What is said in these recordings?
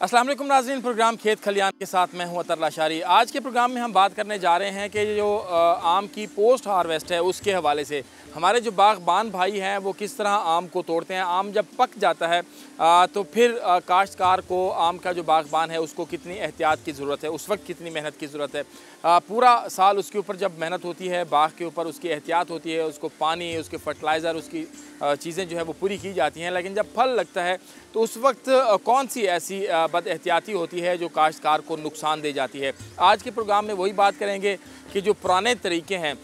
अस्सलाम वालेकुम नाज़रीन, प्रोग्राम खेत खलियान के साथ मैं हूं अतर लाशारी। आज के प्रोग्राम में हम बात करने जा रहे हैं कि जो आम की पोस्ट हार्वेस्ट है उसके हवाले से हमारे जो बागबान भाई हैं वो किस तरह आम को तोड़ते हैं। आम जब पक जाता है तो फिर काश्तकार को आम का जो बागबान है उसको कितनी एहतियात की ज़रूरत है, उस वक्त कितनी मेहनत की ज़रूरत है। पूरा साल उसके ऊपर जब मेहनत होती है, बाग के ऊपर उसकी एहतियात होती है, उसको पानी, उसके फर्टिलाइज़र, उसकी चीज़ें जो है वो पूरी की जाती हैं। लेकिन जब फल लगता है तो उस वक्त कौन सी ऐसी बद एहतियाती होती है जो काश्तकार को नुकसान दे जाती है। आज के प्रोग्राम में वही बात करेंगे कि जो पुराने तरीके हैं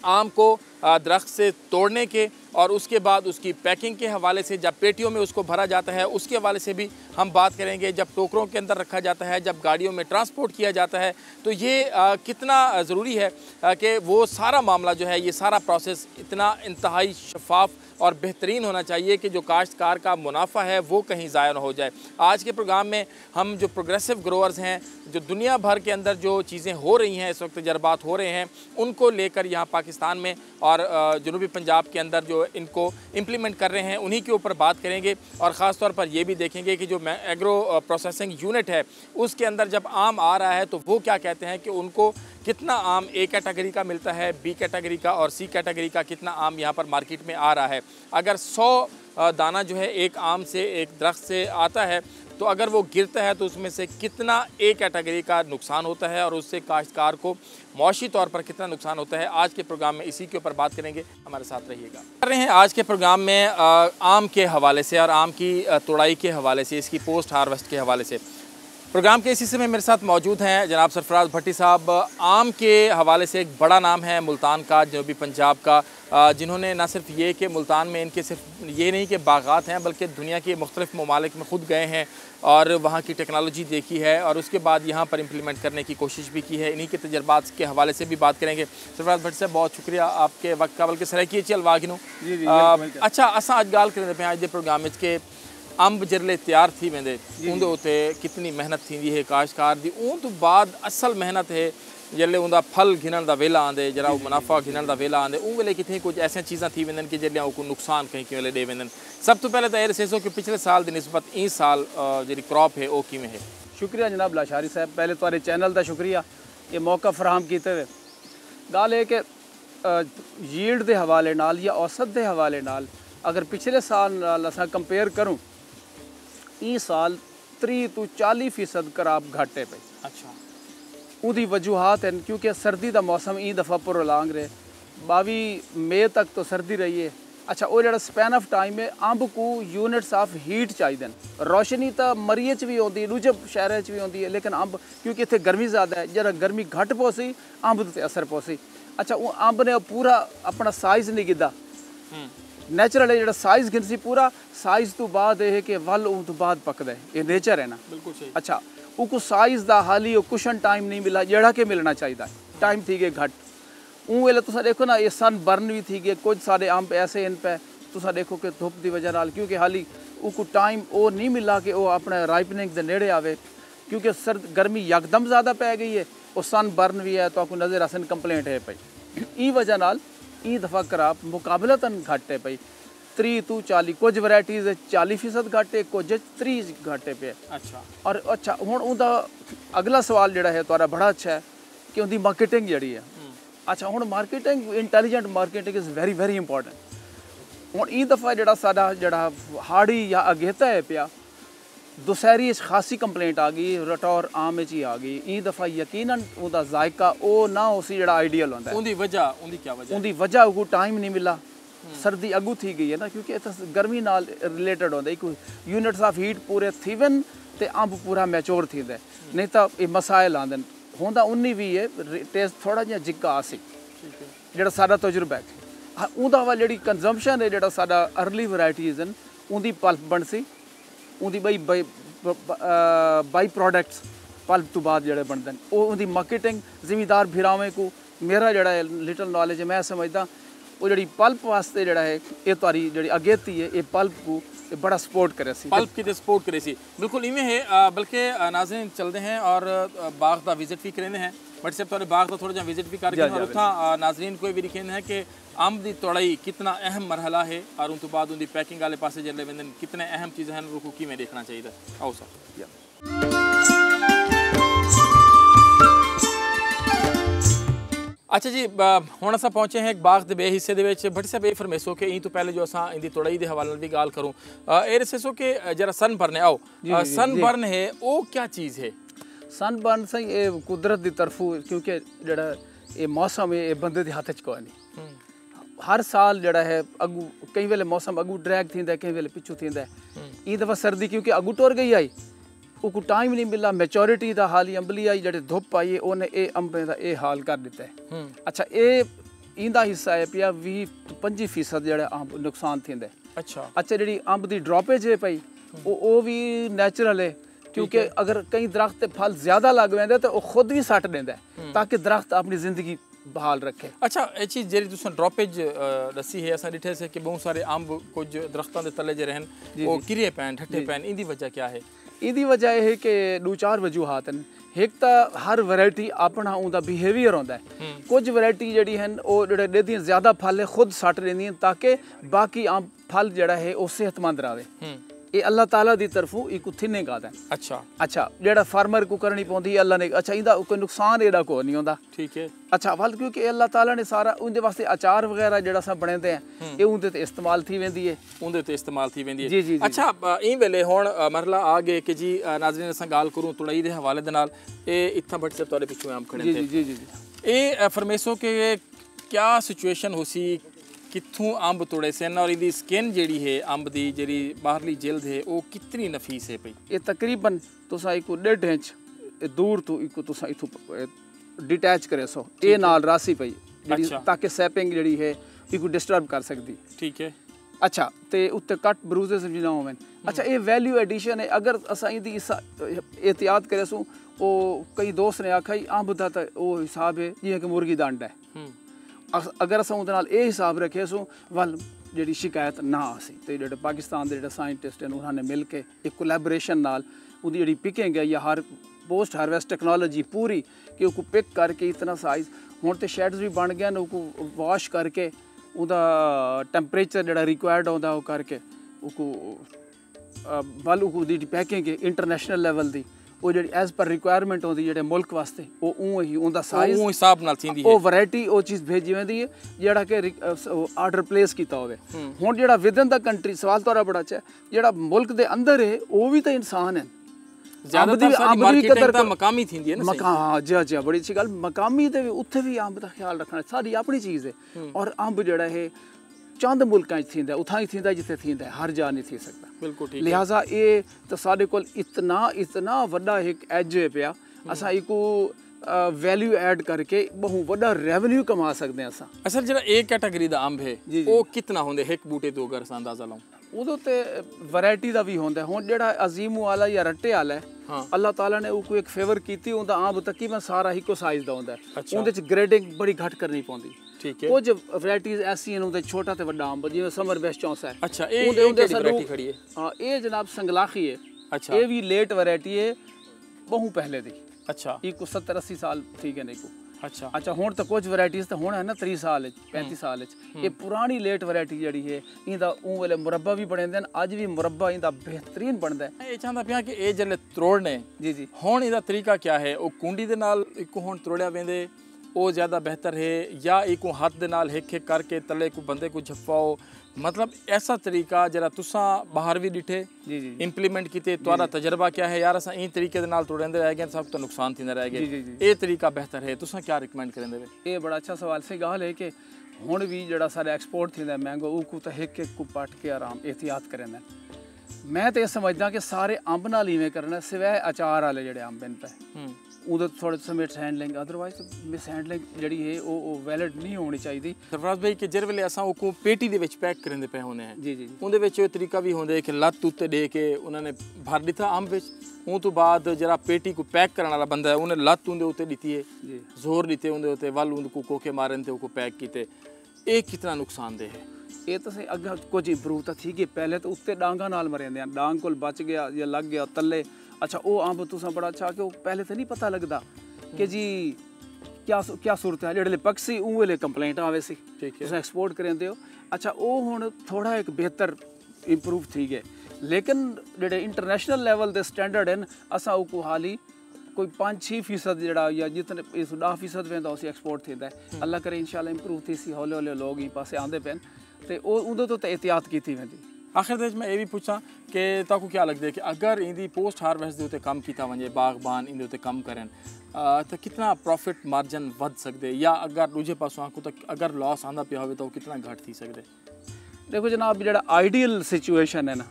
आम को दरख्त से तोड़ने के और उसके बाद उसकी पैकिंग के हवाले से, जब पेटियों में उसको भरा जाता है उसके हवाले से भी हम बात करेंगे। जब टोकरों के अंदर रखा जाता है, जब गाड़ियों में ट्रांसपोर्ट किया जाता है, तो ये कितना ज़रूरी है कि वो सारा मामला जो है, ये सारा प्रोसेस इतना इंतहाई शफाफ और बेहतरीन होना चाहिए कि जो काश्तकार का मुनाफा है वो कहीं ज़ाया ना हो जाए। आज के प्रोग्राम में हम जो प्रोग्रेसिव ग्रोअर्स हैं, जो दुनिया भर के अंदर जो चीज़ें हो रही हैं, इस वक्त तजर्बात हो रहे हैं, उनको लेकर यहाँ पाकिस्तान में और जनूबी पंजाब के अंदर जो इनको इम्प्लीमेंट कर रहे हैं उन्हीं के ऊपर बात करेंगे। और ख़ास तौर पर ये भी देखेंगे कि जो एग्रो प्रोसेसिंग यूनिट है उसके अंदर जब आम आ रहा है तो वो क्या कहते हैं कि उनको कितना आम ए कैटेगरी का मिलता है, बी कैटेगरी का और सी कैटेगरी का कितना आम यहाँ पर मार्केट में आ रहा है। अगर 100 दाना जो है एक आम से, एक दरख्त से आता है, तो अगर वो गिरता है तो उसमें से कितना ए कैटेगरी का नुकसान होता है और उससे काश्तकार को मौशी तौर पर कितना नुकसान होता है। आज के प्रोग्राम में इसी के ऊपर बात करेंगे, हमारे साथ रहिएगा। कर रहे हैं आज के प्रोग्राम में आम के हवाले से और आम की तोड़ाई के हवाले से, इसकी पोस्ट हार्वेस्ट के हवाले से। प्रोग्राम के इसी समय मेरे साथ मौजूद हैं जनाब सरफराज भट्टी साहब। आम के हवाले से एक बड़ा नाम है मुल्तान का, जनूबी पंजाब का, जिन्होंने न सिर्फ ये कि मुल्तान में इनके सिर्फ ये नहीं कि बागात हैं बल्कि दुनिया के मुख्तलिफ ममालिक में ख़ुद गए हैं और वहाँ की टेक्नोलॉजी देखी है और उसके बाद यहाँ पर इम्प्लीमेंट करने की कोशिश भी की है। इन्हीं के तजर्बात के हवाले से भी बात करेंगे। सरफराज भट्टी साहब, बहुत शुक्रिया आपके वक्त का, बल्कि सराकी चल वागिनो। अच्छा, असा अज गाल करें पे आज के प्रोग्राम में कि अंब जरले तैयार थी वेंदे, उंदे उते कितनी मेहनत थी है काश्तकार दी। उन तो बाद असल मेहनत है जल्ले उंदा फल घिनण दा वेला आंदे, जरा मुनाफा घिनण दा वेला आंदे, उन वेले कितनी कुछ ऐसी चीज़ां थी वेंदन कि जल्ले को नुकसान कहीं कि वेले दे वेंदन। सब तो पहले तो ये दसो कि पिछले साल की निस्बत इस साल जी क्रॉप है वो किमें है। शुक्रिया जनाब लाशारी साहब, पहले तुम्हारे चैनल का शुक्रिया ये मौका फराहम किए हुए। गल है कि यील्ड के हवाले नाल या औसत के हवाले नाल अगर पिछले साल नाल असां कंपेयर करूँ, इस साल 30 तो 40% कराप घाटे पे। अच्छा, उदी वजूहत हैं क्योंकि सर्दी का मौसम ई दफ़ा पुरलांग रहे, 22 मई तक तो सर्दी रही है। अच्छा, वो जो स्पैन ऑफ टाइम है, अंब को यूनिट्स ऑफ हीट चाहिए। रोशनी तो मरिए च भी आती है, दूजे शहर च भी आती है, लेकिन अंब क्योंकि इतने गर्मी ज़्यादा है, जरा गर्मी घट पौसी अंब ते असर पौसी। अच्छा, वो अंब ने पूरा अपना साइज़ नहीं गिदा, नैचुरल है जो साइज़ गिनसी पूरा साइज़ तो बाद है कि वल तो बाद पकदा है, ये नेचर है ना। बिल्कुल सही। अच्छा, उनको साइज़ का हाली कुशन टाइम नहीं मिला जड़ा के मिलना चाहिए, टाइम थी गए घट। ऊँ वेले तुसा देखो ना, ये सन बर्न भी थी गए, कुछ सारे अंब ऐसे इन पे तुसा देखो कि धुप की वजह नाल क्योंकि हाली उनको टाइम वो नहीं मिला कि वो अपने राइपनिंग के नेड़े आवे, क्योंकि सर्द गर्मी यकदम ज़्यादा पै गई है और सन बर्न भी है, तो आपको नज़र आसन कंप्लेंट है पई। ई वजह नाल ई दफ़ा कराप मुकाबलतन घट है पई, 30 तो 40, कुछ वैराइटीज़ 40% घट है, कुछ 30 घट पे। अच्छा, और अच्छा हुण उनका अगला सवाल जोड़ा है तुहारा बड़ा अच्छा है कि उनकी मार्केटिंग जी है। अच्छा, हुण marketing, intelligent marketing is very very important. हुण ई दफ़ा जोड़ा साडा जोड़ा हाड़ी या अगेता है पिया, दुसहरी खासी कंप्लेंट आ गई, रटौर आम ही आ गई। ई दफ़ा यकीनन उनका जायका वो ना उसी जोड़ा आइडियल होता है। उनकी वजह, उनकी क्या वजह? उनकी वजह को टाइम नहीं मिला, सर्दी अगू थी गई है ना, क्योंकि इतना गर्मी नाल रिलेटेड होता है। यूनिट्स ऑफ हीट पूरे थीवन ते अंब पूरा मैच्योर थी, नहीं तो ये मसाइल आंदे होंदा। उन्नी भी है टेस्ट थोड़ा जिहा जिक्का आसी जो साडा तजुर्बा है। उनका वाल जी कंजम्पशन है जो साडा अर्ली वैराइटीज़ हैं, उनकी पल्प बनसी, उनकी बाई प्रोडक्ट्स पल्प तो बाद जोड़े बनते हैं, वो उनकी मार्केटिंग जिमीदार भिरावें को मेरा जोड़ा है लिटल नॉलेज है, मैं समझदा वो जी पल्प वास्ते जोड़ा है ये तारी जी अगेती है, ये पल्प को ये बड़ा सपोर्ट करे सी, पल्प की सपोर्ट करे सी। बिल्कुल इवें है, बल्कि नाज़रीन चलते हैं और बाग का विजिट भी करेंगे हैं। बट सिर्फ थोड़े बाग का थोड़ा जहाँ विजिट भी करके और उतना नाज़रीन को भी दिखेंगे है कि अंब की तोड़ाई कितना अहम मरहला है और उन तो बाद उनकी पैकिंग वाले पासे जल्ले वेंदन कितने अहम चीज़ें हैं, रुको की में देखना चाहिए। आओ सर। अच्छा जी, हुण असां पहुंचे हैं एक बाग दे बे हिस्से दे विच। भट्टी साहब ये फरमेसो कि ई तो पहले जो असां इंदी तोड़ाई दे हवाले नाल भी गाल करूं, ए दसो कि जरा सनबर्न है, आओ सनबर्न है वो क्या चीज़ है? सनबर्न सही ये कुदरत की तरफों, क्योंकि जड़ा ये मौसम है ये बंदे के हाथ च कोई नहीं। हर साल जड़ा है अगू कई वेले मौसम अगू ड्रैग थींदा है, कई वेले पिछू थींदा है। ई दफ़ा सर्दी क्योंकि अगू टुर गई आई, उनको टाइम नहीं मिला, मैच्योरिटी का हाल ही अंबली आई, जड़े धुप आई उन्हें ये अंबे का ये हाल कर दिता है। अच्छा ये इंदा हिस्सा है पिया 20-25% जड़ा अंब नुकसान थींदा है। अच्छा जी अंब की ड्रॉपेज है पई वो भी नैचुरल है, क्योंकि अगर कई दरख्त फल ज्यादा लग वेंदे तो वो खुद भी सट देंदा है ताकि दरख्त अपनी जिंदगी बहाल रखे। अच्छा ये चीज़ जी तुम ड्रॉपेज दसी है, असां डिठे से कि बहुत सारे अंब कुछ दरख्तों के तले जे रहन वो किरे पैन ठट्ठे पैन, इंदी वजह क्या है? इंदी वजह यह है कि 2-4 वजूहात हैं। एक तो हर वैरायटी अपना उनका बिहेवियर होता है। कुछ वैरायटी जड़ी हैं वो जड़े ज्यादा फल है खुद सट रही ताकि बाकी आम फल जड़ा है वो सेहतमंद रहे। ये अल्लाह ताला दी तरफों एक थिने गादा है। अच्छा जेड़ा फार्मर को करनी पौंदी अल्लाह ने। अच्छा इंदा कोई नुकसान एड़ा को नहीं होंदा। ठीक है। अच्छा फल क्योंकि अल्लाह ताला ने सारा उनके वास्ते अचार वगैरह जेड़ा सब बनेंदे हैं ये उनते ते इस्तेमाल थी वेंदी है, उनते ते इस्तेमाल थी वेंदी है। जी जी। अच्छा ई वेले हुण मरला आ गए कि जी नाज़रीन असां गाल करूं तुड़ाई दे हवाले दे नाल ए इत्थां बट से तुहाडे पिछू आम खड़े थे। जी जी जी। ए फरमेसो के क्या सिचुएशन होसी कित्थों अंब तोड़े से और इदी स्किन जेड़ी है अंब दी जेड़ी बाहरली जिल्द है वो कितनी नफीस है पई? ये तकरीबन तुसा इको 1.5 इंच दूर तो इको तुसा इथों डिटैच करे सो ए नाल रासी पई जेड़ी ताकि सैपिंग जेड़ी है इको डिस्टर्ब कर सकदी। ठीक है। अच्छा ते उत्ते कट ब्रूजेस भी ना होवन। अच्छा ये वैल्यू एडिशन है। अगर असा इदी एहतियात करे सो ओ कई दोस्त ने आखा अंब दा ता ओ हिसाब है जियां कि मुर्गी दा अंडा है। अगर अस ये हिसाब रखे सो वल जी शिकायत ना आसी तो जो पाकिस्तान के जो साइंटिस्ट हैं उन्होंने मिल के एक कोलैबोरेशन नाल उदी जी पिकिंग है या हर पोस्ट हार्वेस्ट टेक्नोलॉजी पूरी कि उसको पिक करके इतना साइज हुण तो शेड्स भी बन गए उसको वॉश करके उदा टैंपरेचर जो रिक्वायर्ड होता वो करके उसको वल उसकी पैकिंग इंटरनेशनल लेवल की वो जी एज पर रिक्वायरमेंट होती जो मुल्क वास्ते वो उं ही उनका साइज हिसाब नाल थींदी है, वो वैरायटी वो चीज़ भेजी वेंदी है जेड़ा कि आर्डर प्लेस किया होवे। हुण जेड़ा विद इन द कंट्री सवाल तोरा बड़ा अच्छा जेड़ा मुल्क दे अंदर है वो भी तो इंसान है। मकामी थींदी है ना। हाँ जी जी बड़ी अच्छी गल। मकामी ते उत्थे भी अंब का ख्याल रखना सारी अपनी चीज़ है। और अंब जेड़ा है चंद मुल्कां थींदा उथां ही थींदा जिथे थींदा है, हर जा नहीं थी सकता। बिल्कुल ठीक। लिहाजा ये तो साडे कोल इतना वड्डा एक एज है पिया असां इको वैल्यू ऐड करके बहु वड्डा रेवेन्यू कमा सकते हैं असां। असल जेड़ा ए कैटेगरी दा अंब है वो कितना होंदे एक बूटे तो अगर असां अंदाजा लाऊं उदो ते वैरायटी दा भी होंदा है। हुण जेड़ा अजीमू वाला या रट्टे वाला है अल्लाह ताला ने उसको एक फेवर कीती उनदा अंब तकरीबन सारा इको साइज दा होंदा है। उनदे च ग्रेडिंग बड़ी घट करनी पौंदी। ठीक है। कुछ वैरायटीज ऐसी हैं उनदे छोटा ते वड्डा अंब जिवें समर बेस्ट चौंसा है। अच्छा ए वैरायटी खड़ी है। हां ये जनाब संगलाखी है। अच्छा ये भी लेट वैरायटी है बहु पहले दी। अच्छा इको 70-80 साल ठीक है नहीं को। अच्छा अच्छा हुण तो कुछ वैरायटीज तो हुण है ना 30 साल 35 साल ये पुरानी लेट वैरायटी जड़ी है इंदा उं वेले मुरब्बा भी बनेंदे अज भी मुरब्बा इंदा बेहतरीन बनदा है। ये चाहंदा पिया कि ए जले त्रोड़ने जी जी हुण इंदा तरीका क्या है? ओ कुंडी दे नाल इको हुण त्रोड़िया वेंदे वो ज़्यादा बेहतर है या इको हाथ दे नाल हिक हिक करके तले को बंदे को झप्पाओ? मतलब ऐसा तरीका जरा तुसा बाहर भी डिठे जी जी इंप्लीमेंट किते तुम्हारा तजर्बा क्या है? यार असा ई तरीके दे नाल तोड़ेंदे रह गए सब तो नुकसान थींदा रह गए, ये तरीका बेहतर है तुसा क्या रिकमेंड करेंदे? ये बड़ा अच्छा सवाल से गाल है कि हुण भी जड़ा सारे एक्सपोर्ट थींदा मैंगो उको तो हिक हिक को पट के आराम एहतियात करेंदे। मैं तो ये समझदा कि सारे अंब नाल इवें करना सिवाय अचार वाले जड़े अंब इन पे उधर थोड़े से miss handling otherwise miss handling जड़ी है वो वैलिड नहीं होनी चाहिए। सरफराज भाई कि जिस वेले असां वो पेटी दे विच पैक करेंदे पे होने हैं जी जी उहदे विच ये तरीका भी होंदे कि लत्त उत्ते दे के उन्होंने भर दिता अंब विच उस तो बाद जरा पेटी को पैक करने वाला बंदा है उन्हें लत्त उनके उत्ते दिती है जोर दिते उनके उत्ते वल उनको कोके मारन ते उनको पैक किते। ये कितना नुकसानदेह है? ये तो अगर कुछ इंप्रूव तो थी कि पहले तो उत्ते डांगा नाल मरेंदे डांग को बच गया या लग गया तले। अच्छा वो अंब तुसा बड़ा अच्छा कि पहले तो नहीं पता लगता कि जी क्या सूरत है जेल्ले पक्सी उं वेले कंप्लेंट आवे सी तुस एक्सपोर्ट करेंदे हो। अच्छा वो हुण थोड़ा एक बेहतर इंप्रूव थी गए लेकिन जेडे इंटरनेशनल लेवल दे स्टैंडर्ड हैं असा को हाली कोई 5-6% ਜਿਹੜਾ ਜਾਂ ਜਿਤਨੇ ਇਸ 10% वेंदा उसी एक्सपोर्ट थींदा है। अल्लाह करे इंशाल्लाह इंप्रूव थी सी हौले हौले लोग ही पासे आंदे पैन ते उदों तो एहतियात कीती वेंदी। आखिर दे मैं ये भी पूछा कि ताको क्या लगता है कि अगर इंदी पोस्ट हार्वेस्ट दे उत्ते कम कीता वंजे बागबान इंदे उत्ते कम करन तो कितना प्रॉफिट मार्जिन वध सकदे या अगर दूजे पासों आंकू तक अगर लॉस आंदा पिया होवे तो कितना घट थी सकदे? देखो जनाब ਜਿਹੜਾ आइडियल सिचुएशन है ना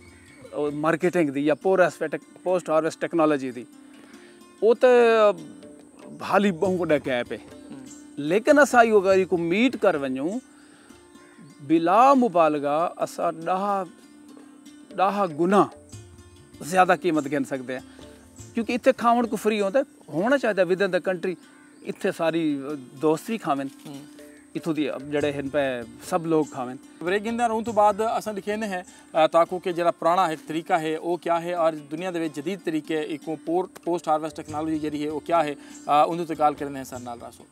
मार्केटिंग दी या पोस्ट हार्वेस्ट टेक्नोलॉजी दी वो तो हाली बहुत वॾा गैप है, लेकिन असां इहो अगर को मीट कर वञूं बिला मुबालगा असां ॾह गुना ज़्यादा कीमत गिन सकते हैं क्योंकि इतने खावन को फ्री होना चाहिए विद इन द कंट्री। इतने सारी दोस्त भी खावें इतों दी जड़े हैं पे सब लोग खावें। ब्रेक गिंदा रहूं तो बाद असां दिखेंदे हैं ताकू के जरा पुराना एक तरीका है वो क्या है और दुनिया दे विच जदीद तरीके एक पोस्ट हार्वेस्ट टेक्नोलॉजी जड़ी है वो क्या है उन ते गल करने हैं सर नाल रासो।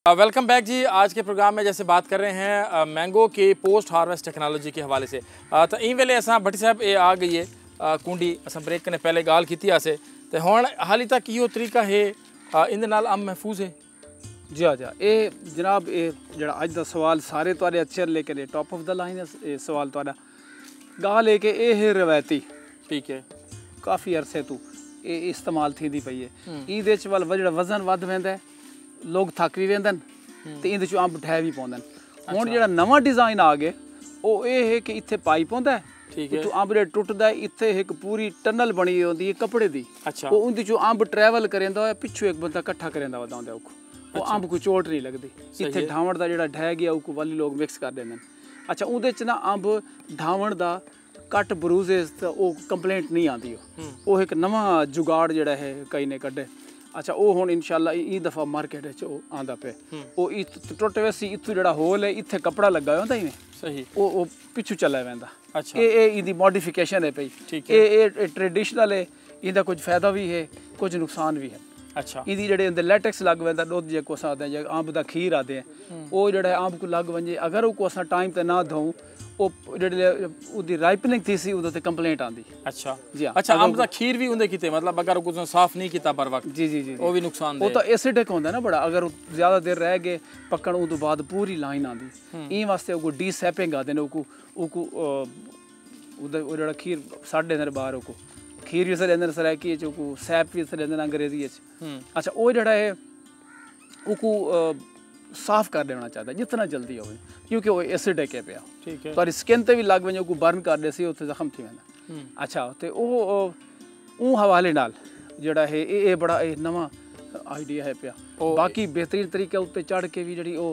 वेलकम बैक जी। आज के प्रोग्राम में जैसे बात कर रहे हैं मैंगो के पोस्ट हार्वेस्ट टेक्नोलॉजी के हवाले से तो इन वेले असां भट्टी साहब ये आ गई है कुंडी असां ब्रेक करने पहले गाल की आसे तो हुण हाली तक यो तरीका है इन नाल आम महफूज है जी हाँ जी ये जनाब ये जरा अज का सवाल सारे तुहाडे अच्छे लेकिन टॉप ऑफ द लाइन है सवाल तुहाडा गाल है कि ये है रवायती ठीक है काफ़ी अरसे तू ये इस्तेमाल थी पई है इहदे च वल जो वजन वध वेंदा है लोग थक भी वेंदन ते इहदे चों अंब ठह भी पौंदन। हुण जिहड़ा नवां डिज़ाइन आ गया वो ये है कि इत्थे पाइप होंदा है ठीक है तो अंब जे टुटदा है इत्थे एक पूरी टनल बनी होंदी है कपड़े दी अच्छा वो उहदे चों अंब ट्रैवल करेंदा है पिछू एक बंदा इकट्ठा करेंदा वदांदा वो अंब को चोट नहीं लगदी इत्थे ढावण दा जिहड़ा ढह गया वो वाली लोग मिक्स कर देंदे। अच्छा उहदे च ना अंब ढावण दा कट बरूजेस वो कंप्लेंट नहीं आती वो एक नवा जुगाड़ जिहड़ा है कई ने कड्ढे। अच्छा वो हुण इंशाल्लाह ई दफ़ा मार्केट आंदा पे वो टुट वैसी इत्थों जिहड़ा होल है इत्थे कपड़ा लगा होंदा इवें सही वो पिछू चला वेंदा। अच्छा ये इहदी मॉडिफिकेशन है पई ये ट्रेडिशनल है इहदा कुछ फ़ायदा भी है कुछ नुकसान भी है। अच्छा इहदी जेह्ड़े अंदर लैटेक्स लग वेंदा दुद्ध जेको असां आखदे हैं अंब दा खीर आखदे हैं वो जेह्ड़ा अंब को लग वंजे अगर वो असां टाइम ते ना धोऊं वो जेह्ड़े उहदी राइपनिंग थी सी उहदे ते कंप्लेंट आंदी। अच्छा जी हाँ अच्छा अंब दा खीर भी उंदे कीते मतलब अगर कुछ साफ नहीं किया बर वक्त जी जी जी वो भी नुकसान वो तो एसिडिक होंदा ना बड़ा अगर ज़्यादा देर रह गए पकड़ उस तो बाद पूरी लाइन आंदी ई वास्ते वो डी सैपिंग आते हैं वो जेह्ड़ा खीर साढ़े अंदर बाहर वो खीर भी सर अंदर सरायकी को सैप भी सर अंदर अंग्रेजी अच्छा वो जड़ा है वो साफ कर देना चाहता जितना जल्दी हो क्योंकि वो एसिडिक है पिया ठीक है तो स्किन ते भी लग वञे को बर्न कर दे सी उत्थे जख्म थी वेंदा। अच्छा तो वो हवाले नाल जड़ा है ये बड़ा नवा आइडिया है पिया बाकी बेहतरीन तरीके उत्ते चढ़ के भी जड़ी वो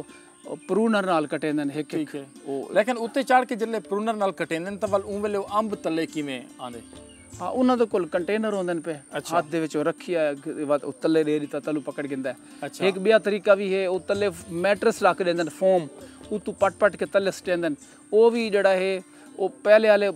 प्रूनर नाल कटेंदन है ठीक है लेकिन उत्ते चढ़ के जल्ले प्रूनर नाल कटेंदन तो वल वेले अंब तले किवें आंदे हाँ उन्होंने कोल कंटेनर होंदे पे हाथ दे विच रखी है तले रेरी तलू पकड़ गिंदा है। अच्छा एक बिया तरीका भी है वो तले मैट्रेस रख देंदन फोम उतू पट पट के तले सटेंदन वो भी जड़ा है वो पहले वाले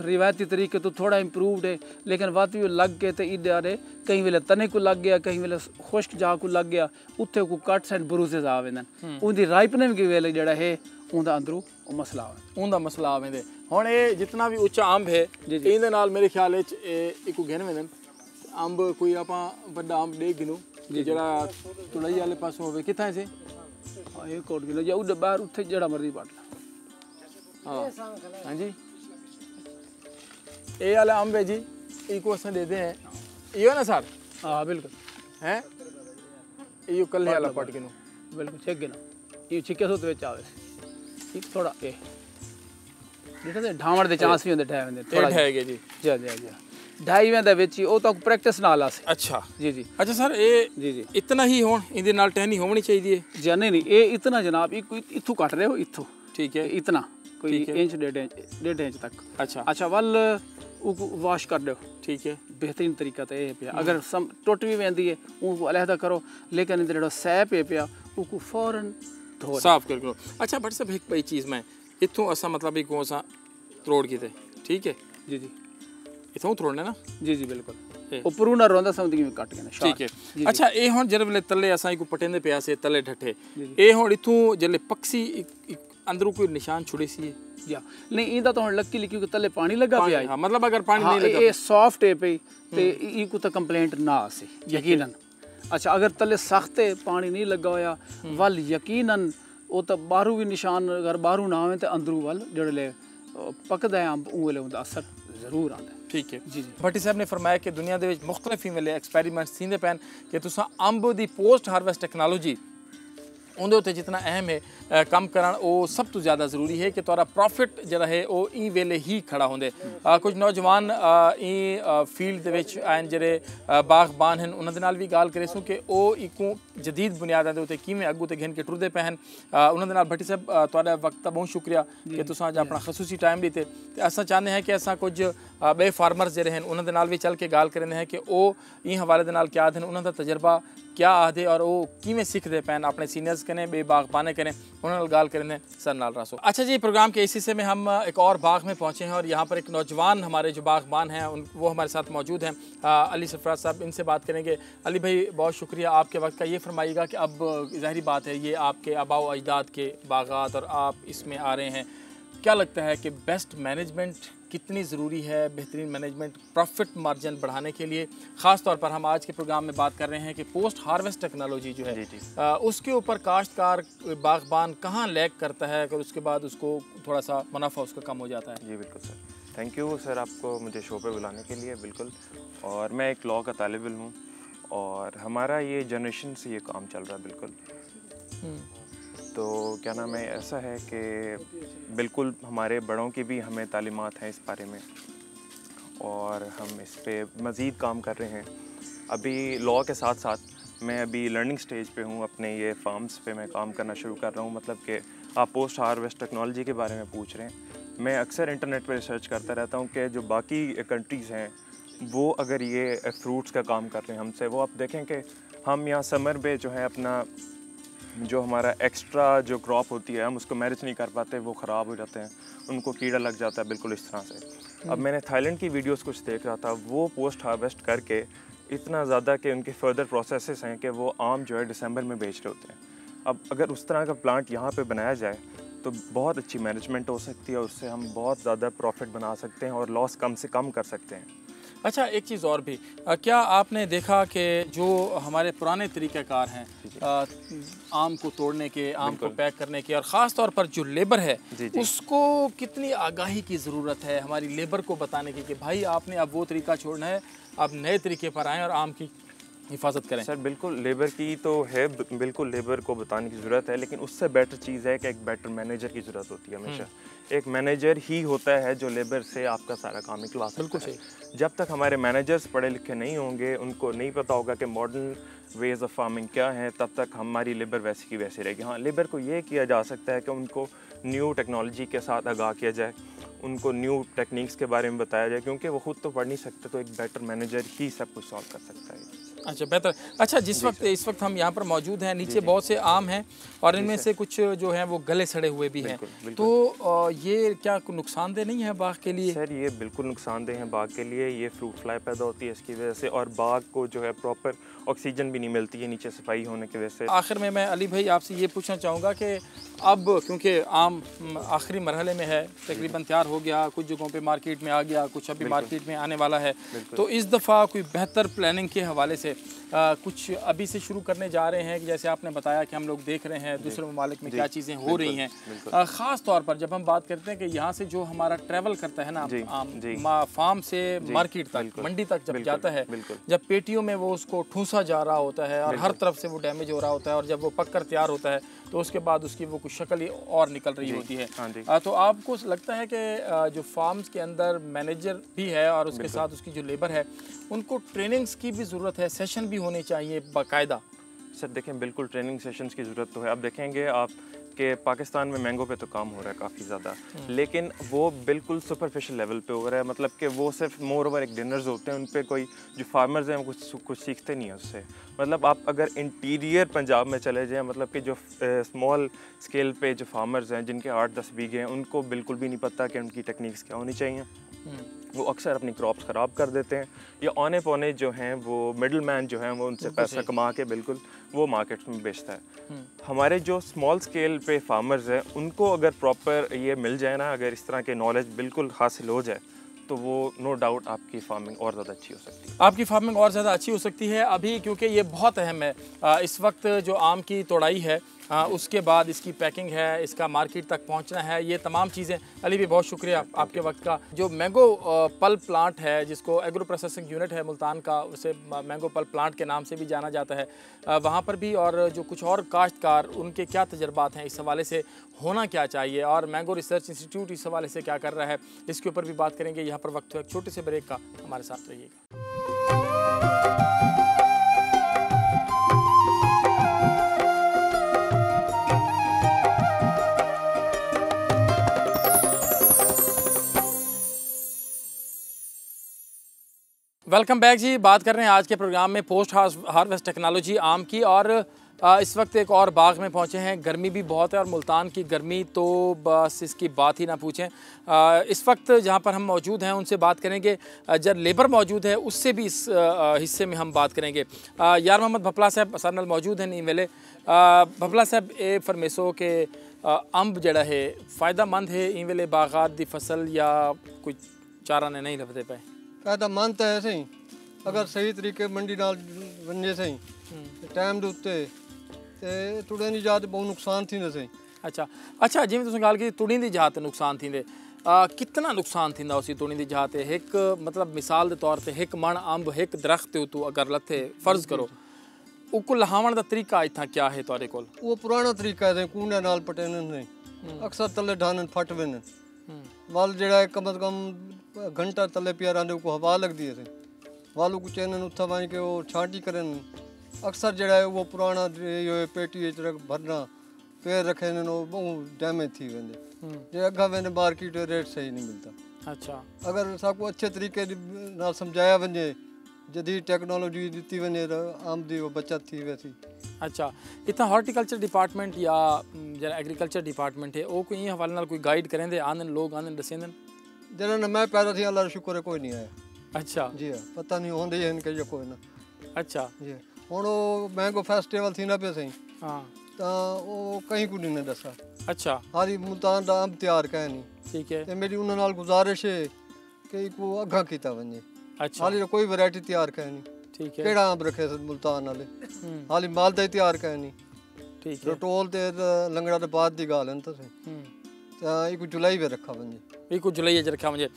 रिवायती तरीके तो थोड़ा इम्प्रूवड है लेकिन बात भी लग के तो इधे आरे कहीं वेले तने को लग गया कहीं वेले खुश्क जा को लग गया उत्थे को कट्स एंड ब्रूजेस आ वेंदन उनदी राइपनिंग के वेले जड़ा है उनदा अंदरू मसला आवे उनदा मसला आवेंदे। हुण ये जितना भी उच्चा अंब है इहदे नाल मेरे ख्याल विच इको गिन वेंदन अंब कोई आपां वड्डा अंब दे गिनो जड़ा तुड़ई वाले पासों होवे किथा से हां ये कोट गिनो या उधर बाहर उत्थे जड़ा मर्जी पट ला हां जी ये वाला अंब है जी इको असां देते हैं इहो ना सर हाँ बिल्कुल हैं इहो कल्ले वाला पट गिनो बिल्कुल चेक गिनो ये छिके सो विच आवे ठीक थोड़ा ए जेटा ते ढावण दे चांस भी होंदे ठह वेंदे थोड़ा ठह गए जी जी जी जी ढाई वेंदा विच ओ तो प्रैक्टिस नाल आसे अच्छा जी जी अच्छा सर ये जी जी इतना ही होण इहदे नाल टहनी होनी चाहिए जी नहीं ये इतना जनाब इथू कट रहे हो इथू ठीक है इतना कोई इंच डेढ़ इंच तक अच्छा अच्छा वल वॉश कर दो ठीक है बेहतरीन तरीका तो यह पे अगर सम टुट भी वेंदी है उनको अलहदा करो लेकिन इधर जो सैप है पिया उनको फौरन धो साफ कर करो। अच्छा बट सब एक बड़ी चीज़ में इतों असा मतलब एक असा त्रोड़ की थे ठीक है जी जी इतों त्रोड़ने ना जी जी बिल्कुल उपरू ना रोंदा समझ में कट गए। ठीक है। अच्छा ये हुण जरे वेले तले असां को पटेंदे पिया से तले ठठे ये हुण इथों जले पक्षी अंदरों कोई निशान छुड़े सी या नहीं इंदा तो हुण लक्की लिखी के तले पानी लगा पिया है। हां मतलब अगर पानी नहीं लगा ये सॉफ्ट है पे ते ई को तो कंप्लेंट ना आसे यकीनन। अच्छा अगर तले सख्त है पानी नहीं लगा होया वल यकीनन वो तो बाहरों भी निशान अगर बाहरों ना आवे तो अंदरों वल जड़े पकदा है अंब उले उनका असर जरूर आंदा है। ठीक है जी। भट्टी साहब ने फरमाया कि दुनिया दे विच मुख्तलिफ फीमेल एक्सपेरिमेंट्स थींदे पैन कि तुसां अंब दी पोस्ट हार्वेस्ट टेक्नोलॉजी उंदे उत्ते जितना अहम है कम करन वो सब तो ज़्यादा ज़रूरी है कि तुहारा प्रॉफिट जरा है वो ई वेले ही खड़ा होंदे। कुछ नौजवान ई फील्ड दे विच आन जेरे बागबान हैं उन्हां दे नाल भी गाल करे सो कि वो इको जदीद बुनियादां दे उत्ते किवें अग्गू ते घिन के टुरदे पे हैं। उन्हां दे नाल भट्टी साहब तुहाडा वक्त दा बहुत शुक्रिया कि तुसां अज अपना खसूसी टाइम दिते ते असां चाहते हैं कि असां कुछ बे फार्मर्स जेरे हैं उन्हां दे नाल भी चल के गाल करने हैं कि वो ई हवाले दे नाल क्या आखदे उन्हां दा तजर्बा क्या आखदे और वो किवें सीखदे पैन अपने सीनियर्स कने बे बागबाने कने उन्हां नाल गाल करने सर नाल रासो। अच्छा जी प्रोग्राम के इस हिस्से में हम एक और बाग में पहुंचे हैं और यहाँ पर एक नौजवान हमारे जो बागबान हैं वो हमारे साथ मौजूद हैं अली सरफराज साहब, इनसे बात करेंगे। अली भाई बहुत शुक्रिया आपके वक्त का। ये फरमाइएगा कि अब ज़ाहिर बात है ये आपके आबाओ अजदाद के बागात और आप इसमें आ रहे हैं, क्या लगता है कि बेस्ट मैनेजमेंट कितनी ज़रूरी है, बेहतरीन मैनेजमेंट प्रॉफिट मार्जिन बढ़ाने के लिए? ख़ास तौर पर हम आज के प्रोग्राम में बात कर रहे हैं कि पोस्ट हार्वेस्ट टेक्नोलॉजी जो है उसके ऊपर काश्तकार बागबान कहाँ लैग करता है अगर उसके बाद उसको थोड़ा सा मुनाफा उसका कम हो जाता है। जी बिल्कुल सर, थैंक यू सर आपको मुझे शो पे बुलाने के लिए। बिल्कुल, और मैं एक लॉ का तालिब इल्म हूँ और हमारा ये जनरेशन से ये काम चल रहा है। बिल्कुल तो क्या नाम है, ऐसा है कि बिल्कुल हमारे बड़ों की भी हमें तालीमात हैं इस बारे में और हम इस पे मज़ीद काम कर रहे हैं। अभी लॉ के साथ साथ मैं अभी लर्निंग स्टेज पे हूँ, अपने ये फार्म्स पे मैं काम करना शुरू कर रहा हूँ। मतलब कि आप पोस्ट हार्वेस्ट टेक्नोलॉजी के बारे में पूछ रहे हैं, मैं अक्सर इंटरनेट पे रिसर्च करता रहता हूँ कि जो बाकी कंट्रीज़ हैं वो अगर ये फ्रूट्स का काम कर रहे हैं हमसे, वो आप देखें कि हम यहाँ समर में जो है अपना जो हमारा एक्स्ट्रा जो क्रॉप होती है हम उसको मैनेज नहीं कर पाते, वो ख़राब हो जाते हैं, उनको कीड़ा लग जाता है, बिल्कुल इस तरह से। अब मैंने थाईलैंड की वीडियोस कुछ देख रहा था, वो पोस्ट हार्वेस्ट करके इतना ज़्यादा कि उनके फर्दर प्रोसेसेस हैं कि वो आम जो है दिसंबर में बेच रहे होते हैं। अब अगर उस तरह का प्लांट यहाँ पे बनाया जाए तो बहुत अच्छी मैनेजमेंट हो सकती है, उससे हम बहुत ज़्यादा प्रॉफिट बना सकते हैं और लॉस कम से कम कर सकते हैं। अच्छा एक चीज़ और भी, क्या आपने देखा कि जो हमारे पुराने तरीक़ाकार हैं आम को तोड़ने के, आम को पैक करने के, और ख़ास तौर पर जो लेबर है उसको कितनी आगाही की ज़रूरत है हमारी लेबर को बताने की कि भाई आपने अब वो तरीका छोड़ना है, आप नए तरीके पर आएँ और आम की हिफाजत करें? सर बिल्कुल लेबर की तो है, बिल्कुल लेबर को बताने की ज़रूरत है, लेकिन उससे बेटर चीज़ है कि एक बेटर मैनेजर की ज़रूरत होती है। हमेशा एक मैनेजर ही होता है जो लेबर से आपका सारा काम निकलवा सकता है। जब तक हमारे मैनेजर्स पढ़े लिखे नहीं होंगे, उनको नहीं पता होगा कि मॉडर्न वेज ऑफ फार्मिंग क्या है, तब तक हमारी लेबर वैसी की वैसी रहेगी। हाँ, लेबर को ये किया जा सकता है कि उनको न्यू टेक्नोलॉजी के साथ आगाह किया जाए, उनको न्यू टेक्निक्स के बारे में बताया जाए, क्योंकि वो खुद तो पढ़ नहीं सकते, तो एक बेटर मैनेजर ही सब कुछ सॉल्व कर सकता है। अच्छा बेहतर। अच्छा इस वक्त हम यहाँ पर मौजूद हैं, नीचे बहुत से आम हैं और इनमें से कुछ जो हैं वो गले सड़े हुए भी हैं, तो ये क्या नुकसानदेह नहीं है बाग के लिए? सर ये बिल्कुल नुकसानदेह है बाग के लिए, ये फ्रूट फ्लाई पैदा होती है इसकी वजह से, और बाग को जो है प्रॉपर ऑक्सीजन भी नहीं मिलती है नीचे सफाई होने की वजह से। आखिर में मैं अली भाई आपसे ये पूछना चाहूँगा कि अब क्योंकि आम आखिरी मरहले में है, तकरीबन तैयार हो गया, कुछ जगहों पे मार्केट में आ गया, कुछ अभी मार्केट में आने वाला है, तो इस दफ़ा कोई बेहतर प्लानिंग के हवाले से कुछ अभी से शुरू करने जा रहे हैं कि जैसे आपने बताया कि हम लोग देख रहे हैं दूसरे ममालिक में क्या चीज़ें हो रही हैं, ख़ास तौर पर जब हम बात करते हैं कि यहाँ से जो हमारा ट्रैवल करता है ना आम फार्म से मार्केट तक, मंडी तक जब जाता है, जब पेटियों में वो उसको ठूंसा जा रहा होता है और हर तरफ से वो डैमेज हो रहा होता है, और जब वो पककर तैयार होता है तो उसके बाद उसकी वो कुछ शक्ल ही और निकल रही होती है। तो आपको लगता है कि जो फार्म्स के अंदर मैनेजर भी है और उसके साथ उसकी जो लेबर है उनको ट्रेनिंग्स की भी ज़रूरत है, सेशन भी होने चाहिए बाकायदा? सर देखें बिल्कुल ट्रेनिंग सेशंस की ज़रूरत तो है। अब देखेंगे आप कि पाकिस्तान में मैंगो पे तो काम हो रहा है काफ़ी ज़्यादा, लेकिन वो बिल्कुल सुपरफिशियल लेवल पे हो रहा है, मतलब कि वो सिर्फ मोर ओवर एक डिनर्स होते हैं, उन पे कोई जो फार्मर्स हैं कुछ सीखते नहीं है उससे। मतलब आप अगर इंटीरियर पंजाब में चले जाएं, मतलब कि जो स्मॉल स्केल पे जो फार्मर्स हैं जिनके 8-10 बीघे हैं, उनको बिल्कुल भी नहीं पता कि उनकी टेक्निक्स क्या होनी चाहिए। वो अक्सर अपनी क्रॉप्स ख़राब कर देते हैं, या औने पौने जो हैं वो मिडल मैन जो हैं वो उनसे पैसा कमा के बिल्कुल वो मार्केट में बेचता है। हमारे जो स्मॉल स्केल पे फार्मर्स हैं उनको अगर प्रॉपर ये मिल जाए ना, अगर इस तरह के नॉलेज बिल्कुल हासिल हो जाए, तो वो नो डाउट आपकी फार्मिंग और ज़्यादा अच्छी हो सकती है। आपकी फार्मिंग और ज़्यादा अच्छी हो सकती है अभी, क्योंकि ये बहुत अहम है। इस वक्त जो आम की तोड़ाई है, उसके बाद इसकी पैकिंग है, इसका मार्केट तक पहुंचना है, ये तमाम चीज़ें। अली भी बहुत शुक्रिया आपके वक्त का। जो मैंगो पल्प प्लांट है, जिसको एग्रो प्रोसेसिंग यूनिट है मुल्तान का, उसे मैंगो पल्प प्लांट के नाम से भी जाना जाता है, वहाँ पर भी और जो कुछ और काश्तकार, उनके क्या तजर्बात हैं इस हवाले से, होना क्या चाहिए, और मैंगो रिसर्च इंस्टीट्यूट इस हवाले से क्या कर रहा है, इसके ऊपर भी बात करेंगे। यहाँ पर वक्त है एक छोटे से ब्रेक का, हमारे साथ रहिएगा। वेलकम बैक जी। बात कर रहे हैं आज के प्रोग्राम में पोस्ट हार्वेस्ट टेक्नोलॉजी आम की, और इस वक्त एक और बाग में पहुंचे हैं। गर्मी भी बहुत है और मुल्तान की गर्मी तो बस इसकी बात ही ना पूछें। इस वक्त जहां पर हम मौजूद हैं उनसे बात करेंगे, जब लेबर मौजूद है उससे भी इस हिस्से में हम बात करेंगे। यार मोहम्मद भपला साहब सारे नाल मौजूद हैं। नहीं वेले भपला साहब ये फरमेसो के अंब जड़ा है फ़ायदेमंद है इन वेले बागात दी फसल, या कोई चारा ने नहीं लभदे पे? फ़ायदेमंद तो है सही, अगर सही तरीके मंडी नाल वञे सही टाइम दे उत्ते ते तुड़े दी जात बहुत नुकसान थींदो सही। अच्छा जिवें तुसीं गल की तुड़ी दी जात नुकसान थींदे, कितना नुकसान थींदा उसी तुड़ी दी जात? एक मतलब मिसाल दे तौर ते एक मण अंब एक दरख्त ते उतों अगर लथे फर्ज करो, उको लहावण दा तरीका इत्थां क्या है तुहाडे कोल? वो पुराना तरीका है, कूंडे नाल पटेने नहीं, अक्सर तले ढानन फट वेन वाल जड़ा है, कम अज कम घंटा तले पिया रहंदे को हवा लगदी है, वालू को चैनन उत्था वञ के वो छांटी करन। अक्सर जड़ा है वो पुराना यो पेटी भरना पैर रखे वो बहुत डैमेज थी वेंदे, जे अगा वेंदे मार्केट रेट सही नहीं मिलता। अच्छा, अगर साको अच्छे तरीके नाल समझाया वञे, जदीद टेक्नोलॉजी दी वञे, आम दी वो बचत थी वैसी। अच्छा, इतना हॉर्टिकल्चर डिपार्टमेंट या जरा एग्रीकल्चर डिपार्टमेंट है वो कोई हवाले नाल कोई गाइड करें दे आंदन लोग आंदन दसेंदन? जरा न मैं पैदा थी, अल्लाह का शुक्र है कोई नहीं आया। अच्छा जी हाँ, पता नहीं होंदे हैं इनके कोई ना। अच्छा जी हुण वो मैंगो फेस्टिवल थी ना पे सही, हाँ तो वो कहीं को नहीं दसा। अच्छा, हाली मुल्तान दा अंब तैयार कह नहीं, ठीक है। ते मेरी उन्हां नाल गुजारिश है कि को अगा कीता वञे। अच्छा, हाली कोई वैरायटी तैयार कह नहीं, ठीक है। केड़ा अंब रखे मुल्तान वाले, हाली मालदा ही तैयार कह नहीं, ठीक है। रटोल ते लंगड़ा दे बाद दी गल है तो सही, एक जुलाई में रखा वञे, बिल्कुल जुलाई च रखा मुझे।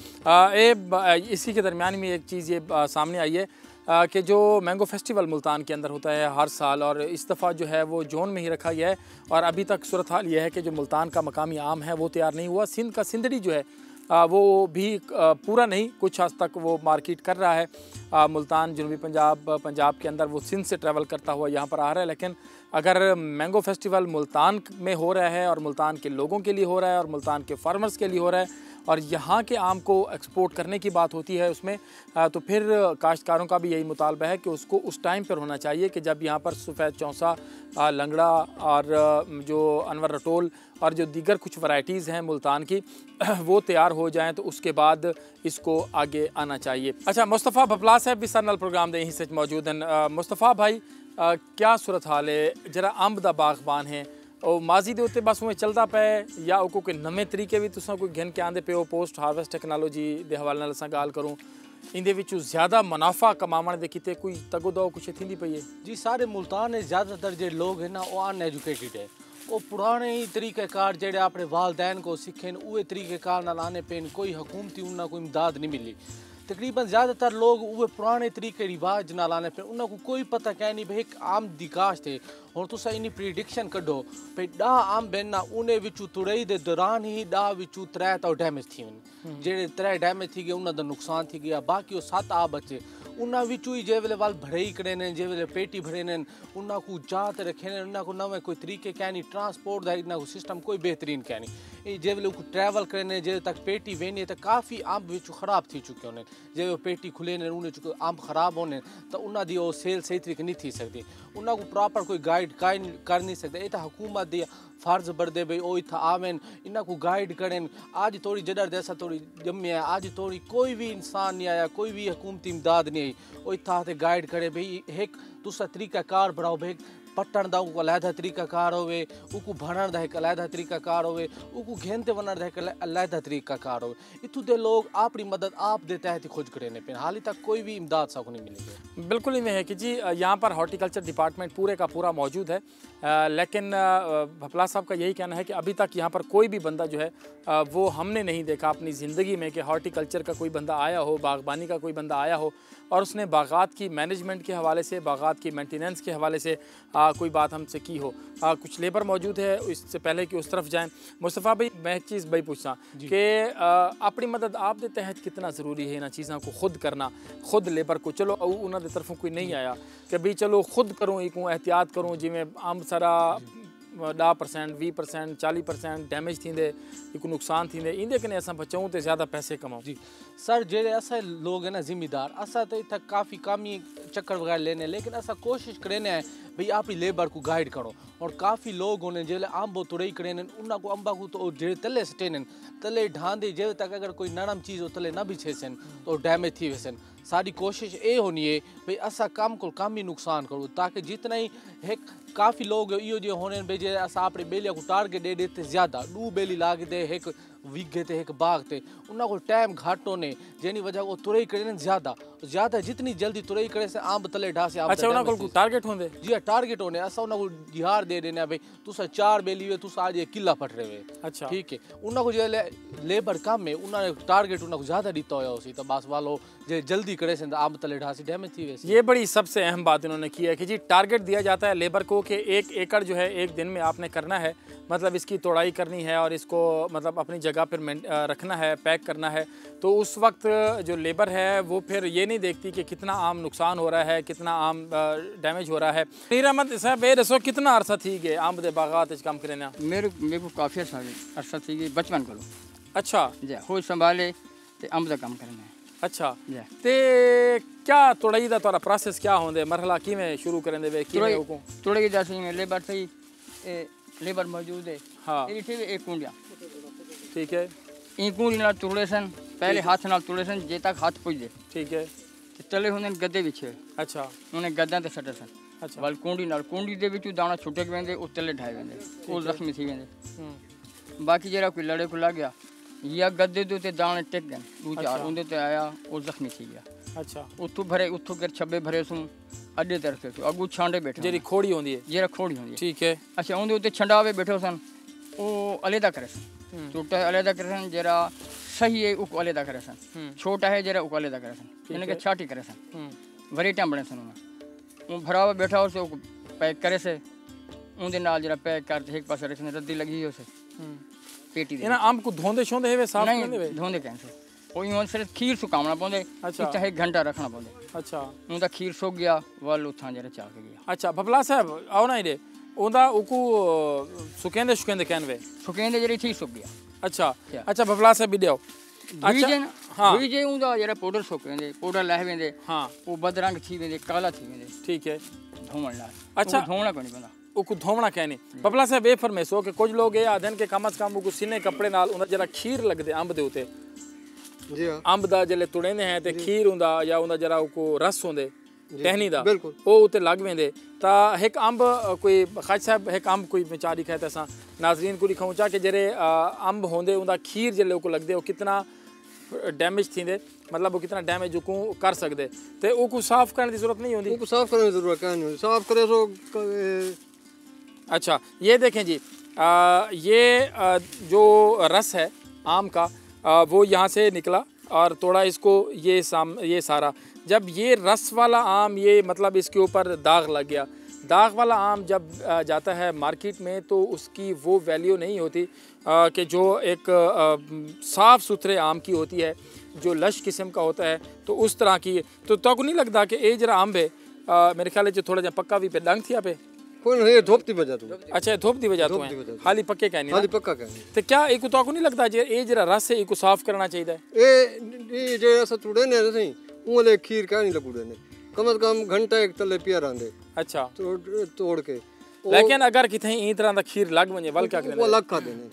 इसी के दरमियान में एक चीज़ ये सामने आई है कि जो मैंगो फेस्टिवल मुल्तान के अंदर होता है हर साल, और इस दफ़ा जो है वो जोन में ही रखा गया है, और अभी तक सूरत हाल ये है कि जो मुल्तान का मकामी आम है वो तैयार नहीं हुआ। सिंध का सिंदड़ी जो है वो भी पूरा नहीं, कुछ हद तक वो मार्केट कर रहा है। मुल्तान जनूबी पंजाब के अंदर वो सिंध से ट्रैवल करता हुआ यहाँ पर आ रहा है। लेकिन अगर मैंगो फेस्टिवल मुल्तान में हो रहा है और मुल्तान के लोगों के लिए हो रहा है और मुल्तान के फार्मर्स के लिए हो रहा है, और यहाँ के आम को एक्सपोर्ट करने की बात होती है उसमें, तो फिर काश्तकारों का भी यही मुतालबा है कि उसको उस टाइम पर होना चाहिए कि जब यहाँ पर सफ़ेद चौंसा, लंगड़ा और जो अनवर रटोल और जो दीगर कुछ वैरायटीज़ हैं मुल्तान की वो तैयार हो जाएं, तो उसके बाद इसको आगे आना चाहिए। अच्छा, मुस्तफ़ा भपला साहब भी सारे नाल प्रोग्राम दे यहीं से मौजूद हैं। मुस्तफ़ा भाई, क्या सूरत हाल है? जरा अंब दा बागबान है, और माजी दे उत्ते बस उमें चलता पे, या उको कोई नवे तरीके भी तुसां कोई घिन के आंदे पे हो? पोस्ट हार्वेस्ट टेक्नोलॉजी दे हवाले नाल असां गाल करूँ, इंदे विचों ज़्यादा मुनाफा कमावण दे किते कोई तगोदो कुछ थींदी पई है? जी, सारे मुल्तान में ज़्यादातर जो लोग हैं ना वो अनएजुकेटेड है, वो पुराने ही तरीक़ेकार जेडे अपने वालदैन को सीखे उहे तरीक़ेकार नाल आने पेन, कोई हुकूमती उन्हें कोई इमदाद नहीं मिली। तकरीबन ज़्यादातर लोग वो पुराने तरीके रिवाज नाल आने पे, उन्होंने कोई पता क्या नहीं भाई एक आम दी काश्त है। और तुसा इन्नी प्रिडिक्शन कढो भाई 10 आम बेना उन्हें विचू तुड़ई दे दौरान ही 10 विचू 3 तो डैमेज थी वन, जेडे 3 डैमेज थी गए उन्हों दा नुकसान थी गया, बाकी वो 7 आ बचे। उन्होंने विचू ही जे वेले वाल भरई करे ने, जे वेले पेटी भरे ने, उन्होंने को जात रखे ने, उन्होंने को नवे कोई तरीके क्या नहीं, ट्रांसपोर्ट दा इन्हों को सिस्टम कोई बेहतरीन क्या नहीं। जे वेले को ट्रैवल करे ने, जे तक पेटी वेनी तो काफ़ी आम विचू ख़राब थी चुके होने, जे वो पेटी खुले ने उन्हें चुके आम ख़राब होने, तो उन्हों दी वो सेल सही तरीके नहीं थी सकती, उन्होंने को प्रॉपर कोई गाइड कर नहीं सकते। ये तो हुकूमत दी फर्ज बढ़दे भाई ओ इत्था आवेन इन्ना को गाइड करें। आज थोड़ी जडर जैसा थोड़ी जम्मे है, आज थोड़ी कोई भी इंसान नहीं आया, कोई भी हुकूमती इमदाद नहीं आई, ओ इत्था ते गाइड करे भाई एक तुसा तरीकाकार बनाओ भाई पट्टण दा को अलहदा तरीकाकार होवे, उको भरण दा एक अलहदा तरीकाकार होवे, उको घेनते वनण दा एक अलहदा तरीकाकार होवे। इतु दे लोग अपनी मदद आप दे तहत ही खोज करे ने पे हाली तक कोई भी इमदाद सा को नहीं मिली। बिल्कुल ही में है कि जी यहाँ पर हॉर्टिकल्चर डिपार्टमेंट पूरे का पूरा मौजूद है, लेकिन भपला साहब का यही कहना है कि अभी तक यहाँ पर कोई भी बंदा जो है वो हमने नहीं देखा अपनी ज़िंदगी में कि हॉर्टिकल्चर का कोई बंदा आया हो, बागबानी का कोई बंदा आया हो और उसने बागात की मैनेजमेंट के हवाले से, बागात की मेंटेनेंस के हवाले से कोई बात हमसे की हो। कुछ लेबर मौजूद है, इससे पहले कि उस तरफ जाएं, मुस्तफ़ा भाई मैं एक चीज़ भाई पूछना कि अपनी मदद आप दे तहत कितना ज़रूरी है इन चीज़ों को खुद करना, खुद लेबर को चलो उन्होंने तरफों कोई नहीं आया कि भाई चलो खुद करूँ एक एहतियात करूँ जिमें आम सारा 10%, 20%, 40% डैमेज थींदे, एक नुकसान थींदे, इंदे कने असां बचाऊं तो ज़्यादा पैसे कमाऊं। जी सर, जेड़े असा लोग हैं ना जिम्मेदार, असा तो इतना काफ़ी कम ही चक्कर वगैरह लेने, लेकिन असा कोशिश करें है भाई आप ही लेबर को गाइड करो। और काफ़ी लोग होने जेले आंबो तुड़ई करें उन्होंने को अंबा को तो जेड़े तले सटेन तले ढांदे जेले तक अगर कोई नरम चीज़ हो तले ना बिछे सन तो डैमेज थी वैसन। सारी कोशिश ये होनी है भाई असा कम को कम ही नुकसान करो, ताकि जितना ही एक काफ़ी लोग इो जो होने भाई जे असा अपने बेलिया को टारगेट दे देते ज़्यादा 2 बेली लाग दे एक वीघे ते एक बाग ते उन्होंने को टाइम घट होने जैनी वजह को तुरई करें ज़्यादा जितनी जल्दी तुरई करे से आंब तले ढा से। अच्छा उन्होंने को टारगेट होंदे? जी हाँ टारगेट होने असा उन्होंने को जिहार दे देना भाई तुसा 4 बेली हुए तुसा आज एक किला फट रहे हुए। अच्छा ठीक है, उन्होंने को जो लेबर कम है उन्होंने टारगेट उन्होंने को ज़्यादा दिता होया उसी तो बस वालो जो जल्दी करे से आंब तले ढा से डैमेज थी वैसे। ये बड़ी सबसे अहम बात इन्होंने की है कि जी टारगेट दिया जाता है लेबर को कि 1 एकड़ जो है एक दिन में आपने करना है, मतलब इसकी तोड़ाई करनी है और इसको मतलब अपनी जगह पर रखना है, पैक करना है। तो उस वक्त जो लेबर है वो फिर ये नहीं देखती कि कितना आम नुकसान हो रहा है, कितना आम डैमेज हो रहा है। नीर अहमद साहब ये दसो कितना अरसा थी गए आम दे बागात काम करना? मेरे को काफ़ी अरसा थी गई बचपन करो। अच्छा जी हो संभाले तो अम्ब का काम करना है। अच्छा ते क्या तोड़ाई दा तोरा प्रोसेस क्या होंदे, मरहला किवें शुरू करें दे किवें हुकुम तोड़ाई दा सही में लेबर सही लेबर मौजूद है। हाँ ये ठीक है एक कुंडिया ठीक है, ई कुंडी नाल तोड़े सन पहले हाथ नाल तोड़े सन जे तक हाथ पुज दे। ठीक है, ते तले होंदे गद्दे विछे। अच्छा उन्हें गद्दां ते सटे सन। अच्छा वाल कुंडी दे विचों दाना छुटे वेंदे ओ तले ढाए वेंदे ओ जख्मी थी वेंदे। बाकी जेड़ा कोई लड़े को लग गया या गद्दे दे ते दाने टिक गए 2-4 उंदे ते आया ओ जख्मी थी गया। अच्छा उथों भरे उथों कर छब्बे भरे सू अड्डे तरफ से अगू छांडे बैठे जेरी खोड़ी होंदी है, जेरा खोड़ी होंदी है। ठीक है, अच्छा उंदे उते छंडावे बैठो सन ओ अलहदा करे सन, छोटा अलहदा करे सन, जेरा सही है उको अलहदा करे सन, छोटा है जेरा उको अलहदा करे सन, यानी कि छाटी करे सन वरीटा बने सन। उन भरावा बैठा हो से पैक करे से उंदे नाल जेरा पैक करते एक पासे रखने रद्दी लगी हो से पेटी दे इना आम को धोंदे शोंदे है साफ करने वे धोंदे कैसे ओ यूं सिर्फ खीर सुकावना पौंदे। अच्छा चाहे 1 घंटा रखना पौंदे। अच्छा उंदा खीर सूख गया वाल उथां जेरा चा के गया। अच्छा भपला साहब आओ ना इधे उंदा उकू सुकेंदे कहनवे सुकेंदे जेरी ठीक सूख गया। अच्छा अच्छा भपला साहब भी आओ। बीजे हाँ बीजे उंदा जेरा पाउडर सुकेंदे पाउडर लह वेंदे। हाँ वो बदरंग थी वेंदे काला थी वेंदे। ठीक है, धोवण लाल। अच्छा धोवना कोनी बंदा उको धोवना कहनी। भपला साहब ये फरमेसो कि कुछ लोग ये आधन के कम अज कम उको सीने कपड़े नाल उंदा जरा खीर लगदे अंब दे उते। जी हाँ अंब दा जले तुड़ेंदे हैं ते खीर हुंदा या उंदा जरा उको रस होंदे टहनी दा बिल्कुल ओ उते लग वेंदे ता एक अंब कोई खाज साहब एक अंब कोई विचारी खाए तसा नाजरीन को लिखाऊं चा कि जेरे अंब होंदे उंदा खीर जले उको लगदे ओ कितना डैमेज थींदे, मतलब वो कितना डैमेज उको कर सकदे ते उको साफ करने की जरूरत नहीं होंदी। उनको साफ करने की जरूरत क्या नहीं होती, साफ करे सो अच्छा ये देखें जी ये जो रस है आम का वो यहाँ से निकला और थोड़ा इसको ये सारा जब ये रस वाला आम ये मतलब इसके ऊपर दाग लग गया, दाग वाला आम जब जाता है मार्केट में तो उसकी वो वैल्यू नहीं होती कि जो एक साफ़ सुथरे आम की होती है जो लश किस्म का होता है तो उस तरह की। तो को नहीं लगता कि ये जरा आम है मेरे ख्याल जो थोड़ा जहा पक्का भी पे डंग थी पे कौन है धोपती बजा तू। अच्छा धोपती वजह तो है हाली पक्के कहनी हाली पक्का कहनी तो क्या एक तो नहीं लगता जे ये जरा रस है इको साफ करना चाहिए ए जे ऐसा तुड़े ने सही उले खीर क्या नहीं लगुड़े ने कम से कम घंटा एक तले पिया रहंदे। अच्छा तोड़ के लेकिन अगर कितने ई तरह का खीर लग वने वल क्या वो करें अलग खा देने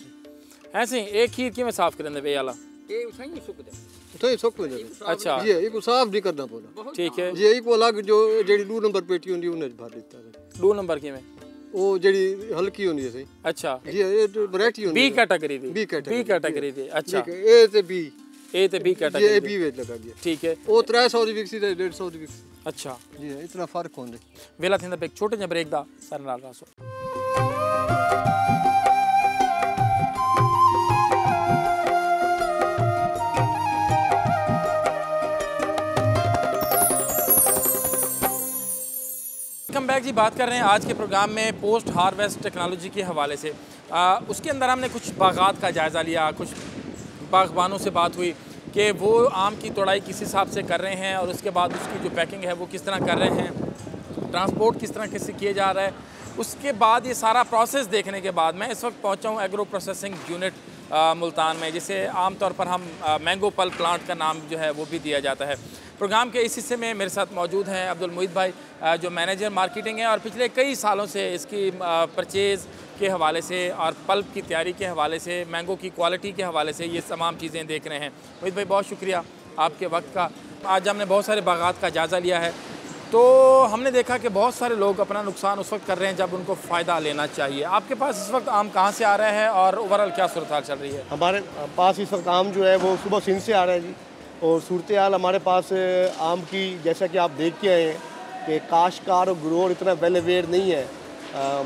ऐसे एक खीर किवें साफ करें वे वाला ये उठाई नहीं सुक जाए तो ये सुक जाए अच्छा जी एक साफ नहीं करना पड़ा ठीक है जी एक अलग जो जेडी 2 नंबर पेटी होंदी उन्हें भर देता है 2 नंबर किवें वो जेडी हल्की होंदी है सही अच्छा जी ये वैरायटी होंदी बी कैटेगरी दी बी कैटेगरी दी अच्छा ए ते बी ए ते बी ये कैटेगरी बी वेट लगा गया ठीक है वो 300 ਦੀ ਵਿਕਸੀ ਤੇ 150 ਦੀ ਵਿਕਸੀ अच्छा जी इतना फर्क होंदे वेला थिंदा पे एक छोटे जिहा ब्रेक दा सारे नाल रासो वेलकम बैक जी। बात कर रहे हैं आज के प्रोग्राम में पोस्ट हार्वेस्ट टेक्नोलॉजी के हवाले से। उसके अंदर हमने कुछ बागात का जायज़ा लिया, कुछ बागबानों से बात हुई कि वो आम की तोड़ाई किस हिसाब से कर रहे हैं और उसके बाद उसकी जो पैकिंग है वो किस तरह कर रहे हैं, ट्रांसपोर्ट किस तरह से किया जा रहा है। उसके बाद ये सारा प्रोसेस देखने के बाद मैं इस वक्त पहुंचा हूँ एग्रो प्रोसेसिंग यूनिट मुल्तान में, जिसे आमतौर पर हम मैंगो पल प्लांट का नाम जो है वो भी दिया जाता है। प्रोग्राम के इस हिस्से में मेरे साथ मौजूद हैं अब्दुल मुईद भाई, जो मैनेजर मार्केटिंग है और पिछले कई सालों से इसकी परचेज़ के हवाले से और पल्प की तैयारी के हवाले से, मैंगो की क्वालिटी के हवाले से ये तमाम चीज़ें देख रहे हैं। मुईद भाई बहुत शुक्रिया आपके वक्त का। आज हमने बहुत सारे बागात का जायज़ा लिया है, तो हमने देखा कि बहुत सारे लोग अपना नुकसान उस वक्त कर रहे हैं जब उनको फ़ायदा लेना चाहिए। आपके पास इस वक्त आम कहाँ से आ रहा है और ओवरऑल क्या सूरत हाल चल रही है? हमारे पास इस वक्त आम जो है वो सुबह सिंध से आ रहा है जी, और सूरत हाल हमारे पास आम की जैसा कि आप देख के आए हैं कि काश्तकार और ग्रोअर इतना वेल अवेयर नहीं है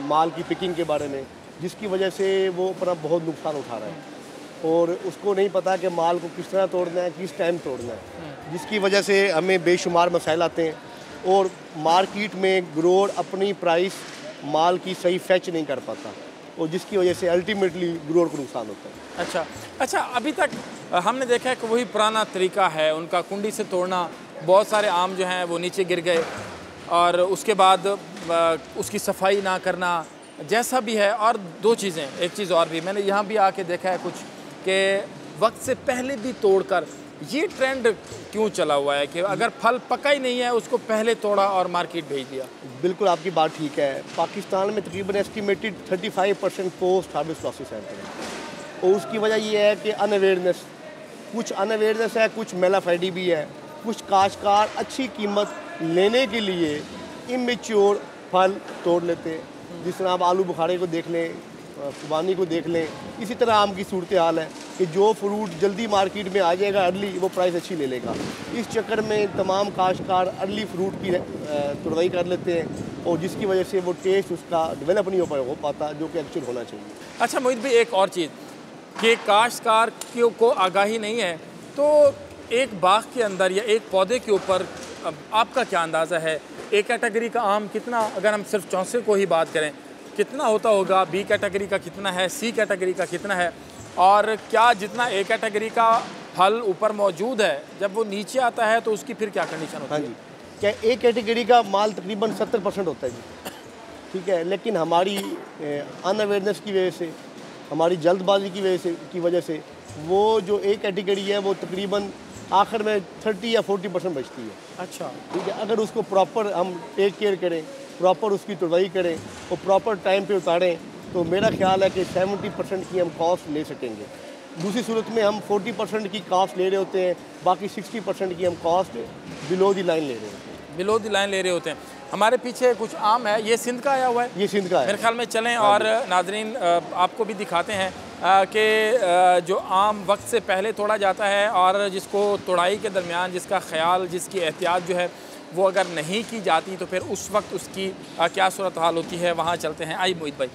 माल की पिकिंग के बारे में, जिसकी वजह से वो अपना बहुत नुकसान उठा रहा है और उसको नहीं पता कि माल को किस तरह तोड़ना है, किस टाइम तोड़ना है, जिसकी वजह से हमें बेशुमार मसाइल आते हैं और मार्केट में ग्रोअर अपनी प्राइस माल की सही फैच नहीं कर पाता और जिसकी वजह से अल्टीमेटली ग्रोअर को नुकसान होता है। अच्छा, अभी तक हमने देखा है कि वही पुराना तरीका है उनका, कुंडी से तोड़ना। बहुत सारे आम जो हैं वो नीचे गिर गए और उसके बाद उसकी सफाई ना करना, जैसा भी है। और दो चीज़ें, एक चीज़ और भी मैंने यहाँ भी आके देखा है कुछ कि वक्त से पहले भी तोड़कर, ये ट्रेंड क्यों चला हुआ है कि अगर फल पका ही नहीं है उसको पहले तोड़ा और मार्केट भेज दिया? बिल्कुल आपकी बात ठीक है। पाकिस्तान में तकरीबन एस्टिमेटेड 35% पोस्ट हार्वेस्ट लॉसेस हैं और उसकी वजह ये है कि अनअवेयरनेस, कुछ अनअवेयरनेस है, कुछ मेलाफाइडी भी है। कुछ काश्तकार अच्छी कीमत लेने के लिए इमेच्योर फल तोड़ लेते हैं, जिस तरह आप आलू बुखारे को देख लें, खुबानी को देख लें। इसी तरह आम की सूरत हाल है कि जो फ्रूट जल्दी मार्केट में आ जाएगा अर्ली, वो प्राइस अच्छी ले लेगा। इस चक्कर में तमाम काश्तकार अर्ली फ्रूट की तुड़वाई कर लेते हैं और जिसकी वजह से वो टेस्ट उसका डेवलप नहीं हो पाता जो कि एक्चुअल होना चाहिए। अच्छा मोहित भाई, एक और चीज़ कि काश्तकार को आगाही नहीं है, तो एक बाग के अंदर या एक पौधे के ऊपर आपका क्या अंदाज़ा है, ए कैटेगरी का आम कितना, अगर हम सिर्फ चौसे को ही बात करें, कितना होता होगा, बी कैटेगरी का कितना है, सी कैटेगरी का कितना है, और क्या जितना ए कैटेगरी का फल ऊपर मौजूद है जब वो नीचे आता है तो उसकी फिर क्या कंडीशन होती है? हाँ जी, क्या ए कैटेगरी का माल तकरीबन 70% होता है जी, ठीक है। लेकिन हमारी अनअवेयरनेस की वजह से, हमारी जल्दबाजी की वजह से वो जो ए कैटेगरी है वो तकरीबन आखिर में 30 या 40% बचती है। अच्छा, ठीक है। अगर उसको प्रॉपर हम टेक केयर करें, प्रॉपर उसकी तुड़वाई करें और प्रॉपर टाइम पे उतारें, तो मेरा ख्याल है कि 70% की हम कॉस्ट ले सकेंगे। दूसरी सूरत में हम 40% की कॉस्ट ले रहे होते हैं, बाकी 60% की हम कॉस्ट बिलो दी लाइन ले रहे होते हैं। बिलो द लाइन ले रहे होते हैं। हमारे पीछे कुछ आम है, ये सिंध का आया हुआ है, ये सिंध का है मेरे ख्याल में। चलें और नाजरीन आपको भी दिखाते हैं कि जो आम वक्त से पहले तोड़ा जाता है और जिसको तोड़ाई के दरमियान जिसका ख्याल, जिसकी एहतियात जो है वो अगर नहीं की जाती तो फिर उस वक्त उसकी क्या सूरत हाल होती है, वहाँ चलते हैं। आई मोहित भाई।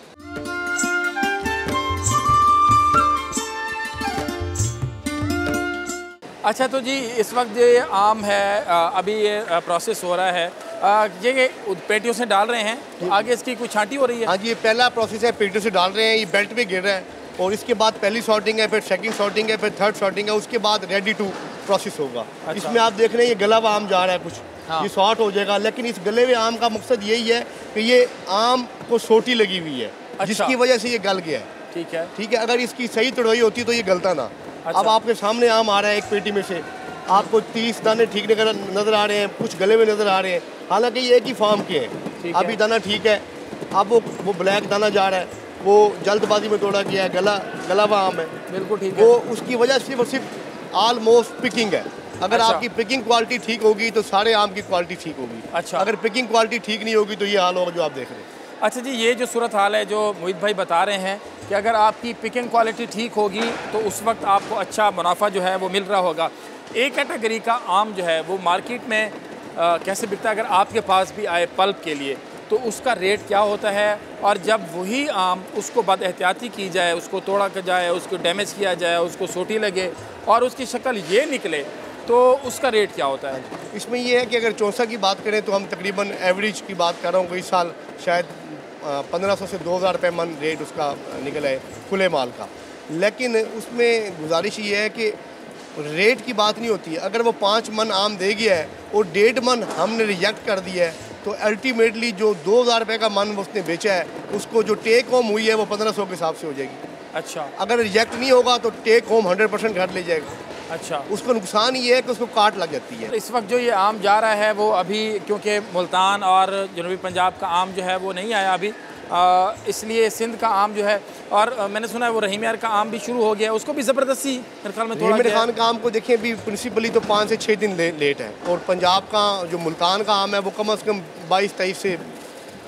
अच्छा, तो जी इस वक्त ये आम है, अभी ये प्रोसेस हो रहा है, ये पेटियों से डाल रहे हैं, तो आगे इसकी कुछ छांटी हो रही है? हाँ जी, ये पहला प्रोसेस है, पेटियों से डाल रहे हैं, ये बेल्ट पे गिर रहा है और इसके बाद पहली सॉर्टिंग है, फिर सेकंड सॉर्टिंग है, फिर थर्ड सॉर्टिंग है, उसके बाद रेडी टू प्रोसेस होगा। अच्छा। इसमें आप देख रहे हैं ये गला हुआ आम जा रहा है कुछ। हाँ। ये सॉर्ट हो जाएगा, लेकिन इस गले हुए आम का मकसद यही है कि ये आम को सोटी लगी हुई है। अच्छा। जिसकी वजह से ये गल गया है। ठीक है, ठीक है। अगर इसकी सही तुड़वाई होती तो ये गलता ना। अच्छा। अब आपके सामने आम आ रहा है एक पेटी में से, आपको 30 दाने ठीक नजर आ रहे हैं, कुछ गले हुए नजर आ रहे हैं, हालांकि ये एक ही फार्म के हैं। अभी दाना ठीक है, अब वो ब्लैक दाना जा रहा है, वो जल्दबाजी में तोड़ा गया है, गला हुआ आम है। बिल्कुल ठीक है। वो उसकी वजह सिर्फ और सिर्फ ऑलमोस्ट पिकिंग है। अगर अच्छा। आपकी पिकिंग क्वालिटी ठीक होगी तो सारे आम की क्वालिटी ठीक होगी। अच्छा। अगर पिकिंग क्वालिटी ठीक नहीं होगी तो ये हाल होगा जो आप देख रहे हैं। अच्छा जी, ये जो सूरत हाल है जो मोहित भाई बता रहे हैं कि अगर आपकी पिकिंग क्वालिटी ठीक होगी तो उस वक्त आपको अच्छा मुनाफा जो है वो मिल रहा होगा। एक कैटेगरी का आम जो है वो मार्केट में कैसे बिकता है, अगर आपके पास भी आए पल्प के लिए तो उसका रेट क्या होता है, और जब वही आम उसको बद एहतियाती की जाए, उसको तोड़ा कर जाए, उसको डैमेज किया जाए, उसको सोटी लगे और उसकी शक्ल ये निकले तो उसका रेट क्या होता है? इसमें ये है कि अगर चौसा की बात करें तो हम तकरीबन एवरेज की बात कर रहा हूँ, इस साल शायद 1500 से 2000 रुपये मन रेट उसका निकला है खुले माल का। लेकिन उसमें गुजारिश ये है कि रेट की बात नहीं होती है। अगर वो 5 मन आम दे गया है और 1.5 मन हमने रिजेक्ट कर दिया है तो अल्टीमेटली जो 2000 रुपये का मन उसने बेचा है उसको जो टेक होम हुई है वो 1500 के हिसाब से हो जाएगी। अच्छा। अगर रिजेक्ट नहीं होगा तो टेक होम 100% घर ले जाएगा। अच्छा। उसको नुकसान ये है कि उसको काट लग जाती है। इस वक्त जो ये आम जा रहा है वो अभी क्योंकि मुल्तान और जनूबी पंजाब का आम जो है वो नहीं आया अभी, इसलिए सिंध का आम जो है, और मैंने सुना है वो रहीम यार का आम भी शुरू हो गया है, उसको भी ज़बरदस्ती मेरे ख्याल में तोड़ा रहीम गया है। खान का आम को देखें अभी प्रिंसिपली तो 5 से 6 दिन लेट है, और पंजाब का जो मुल्तान का आम है वो कम से कम 22-23 से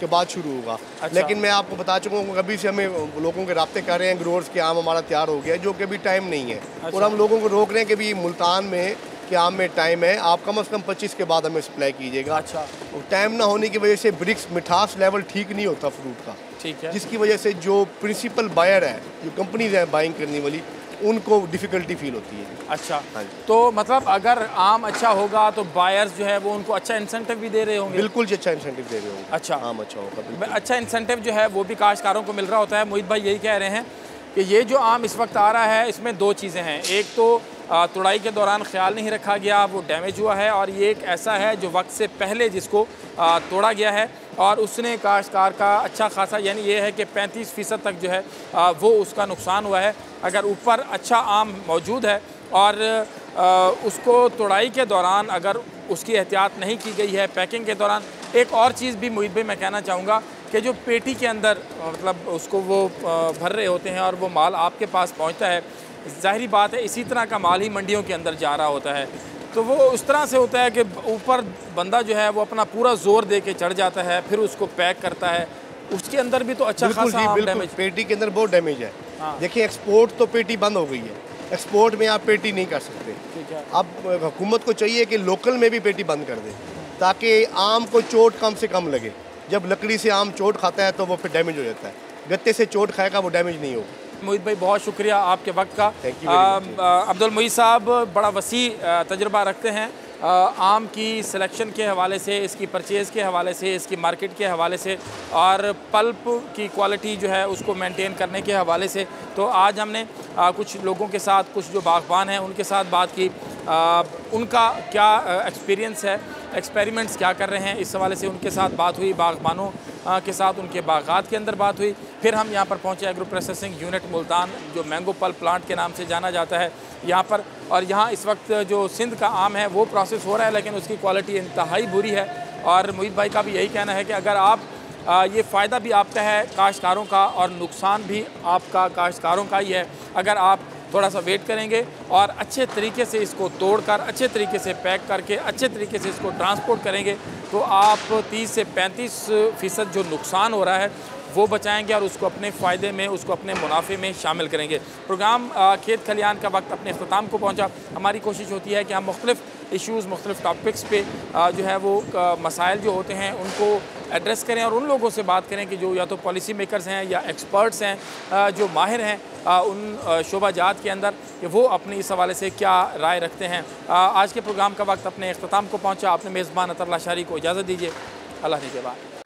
के बाद शुरू होगा। अच्छा। लेकिन मैं आपको बता चुका हूँ अभी से हमें लोगों के राब्ते कर रहे हैं ग्रोअर्स के आम हमारा तैयार हो गया है, जो कि अभी टाइम नहीं है। अच्छा। और हम लोगों को रोक रहे हैं कि भी मुल्तान में कि आम में टाइम है, आप कम से कम 25 के बाद हमें सप्लाई कीजिएगा। अच्छा। टाइम ना होने की वजह से ब्रिक्स मिठास लेवल ठीक नहीं होता फ्रूट का, ठीक है। जिसकी वजह से जो प्रिंसिपल बायर है, जो कंपनीज हैं बाइंग करने वाली, उनको डिफ़िकल्टी फील होती है। अच्छा। हाँ जी। तो मतलब अगर आम अच्छा होगा तो बायर्स जो है वो उनको अच्छा इंसेंटिव भी दे रहे होंगे? बिल्कुल जी, अच्छा इंसेंटिव दे रहे होंगे। अच्छा। आम अच्छा होगा बिल्कुल। अच्छा इंसेंटिव जो है वो भी काश्तकारों को मिल रहा होता है। मोहित भाई यही कह रहे हैं कि ये जो आम इस वक्त आ रहा है इसमें 2 चीज़ें हैं। एक तो तुड़ाई के दौरान ख्याल नहीं रखा गया, वो डैमेज हुआ है, और ये एक ऐसा है जो वक्त से पहले जिसको तोड़ा गया है और उसने काश्तकार का अच्छा खासा, यानी ये है कि 35% तक जो है वो उसका नुकसान हुआ है। अगर ऊपर अच्छा आम मौजूद है और उसको तुड़ाई के दौरान अगर उसकी एहतियात नहीं की गई है, पैकिंग के दौरान, एक और चीज़ भी मोहित भाई मैं कहना चाहूँगा कि जो पेटी के अंदर मतलब उसको वो भर रहे होते हैं और वो माल आपके पास पहुँचता है, ज़ाहिरी बात है इसी तरह का माल ही मंडियों के अंदर जा रहा होता है, तो वो उस तरह से होता है कि ऊपर बंदा जो है वो अपना पूरा जोर दे के चढ़ जाता है, फिर उसको पैक करता है, उसके अंदर भी तो अच्छा खासा आम डैमेज। पेटी के अंदर बहुत डैमेज है। हाँ। देखिए एक्सपोर्ट तो पेटी बंद हो गई है, एक्सपोर्ट में आप पेटी नहीं कर सकते। ठीक है। अब हुकूमत को चाहिए कि लोकल में भी पेटी बंद कर दे ताकि आम को चोट कम से कम लगे। जब लकड़ी से आम चोट खाता है तो वो फिर डैमेज हो जाता है, गत्ते से चोट खाएगा वो डैमेज नहीं होगा। मोहित भाई बहुत शुक्रिया आपके वक्त का। Thank you very much। Abdul Moiz साहब बड़ा वसी तजुर्बा रखते हैं आम की सिलेक्शन के हवाले से, इसकी परचेज़ के हवाले से, इसकी मार्केट के हवाले से और पल्प की क्वालिटी जो है उसको मेंटेन करने के हवाले से। तो आज हमने कुछ लोगों के साथ, कुछ जो बागबान हैं उनके साथ बात की, उनका क्या एक्सपीरियंस है, एक्सपेरिमेंट्स क्या कर रहे हैं, इस हवाले से उनके साथ बात हुई, बागबानों के साथ उनके बागात के अंदर बात हुई। फिर हम यहाँ पर पहुँचे एग्रो प्रोसेसिंग यूनिट मुल्तान, जो मैंगो पल्प प्लांट के नाम से जाना जाता है यहाँ पर, और यहाँ इस वक्त जो सिंध का आम है वो प्रोसेस हो रहा है लेकिन उसकी क्वालिटी इंतहाई बुरी है। और मोहित भाई का भी यही कहना है कि अगर आप ये फ़ायदा भी आपका है काश्तकारों का और नुकसान भी आपका काश्तकारों का ही है, अगर आप थोड़ा सा वेट करेंगे और अच्छे तरीके से इसको तोड़कर, अच्छे तरीके से पैक करके, अच्छे तरीके से इसको ट्रांसपोर्ट करेंगे तो आप 30 से 35% जो नुकसान हो रहा है वो बचाएंगे और उसको अपने फ़ायदे में, उसको अपने मुनाफे में शामिल करेंगे। प्रोग्राम खेत खलियान का वक्त अपने अख्ताम को पहुंचा। हमारी कोशिश होती है कि हम मुख्तलिफ़ इश्यूज़, मुख्तलिफ़ टॉपिक्स पे जो है वो मसाइल जो होते हैं उनको एड्रेस करें और उन लोगों से बात करें कि जो या तो पॉलिसी मेकर्स हैं या एक्सपर्ट्स हैं, जो माहिर हैं उन शोबाजात के अंदर, कि वो अपनी इस हवाले से क्या राय रखते हैं। आज के प्रोग्राम का वक्त अपने अख्ताम को पहुँचा। अपने मेज़बान अतरल्लाह शारी को इजाज़त दीजिए। अल्लाह ने के बाद।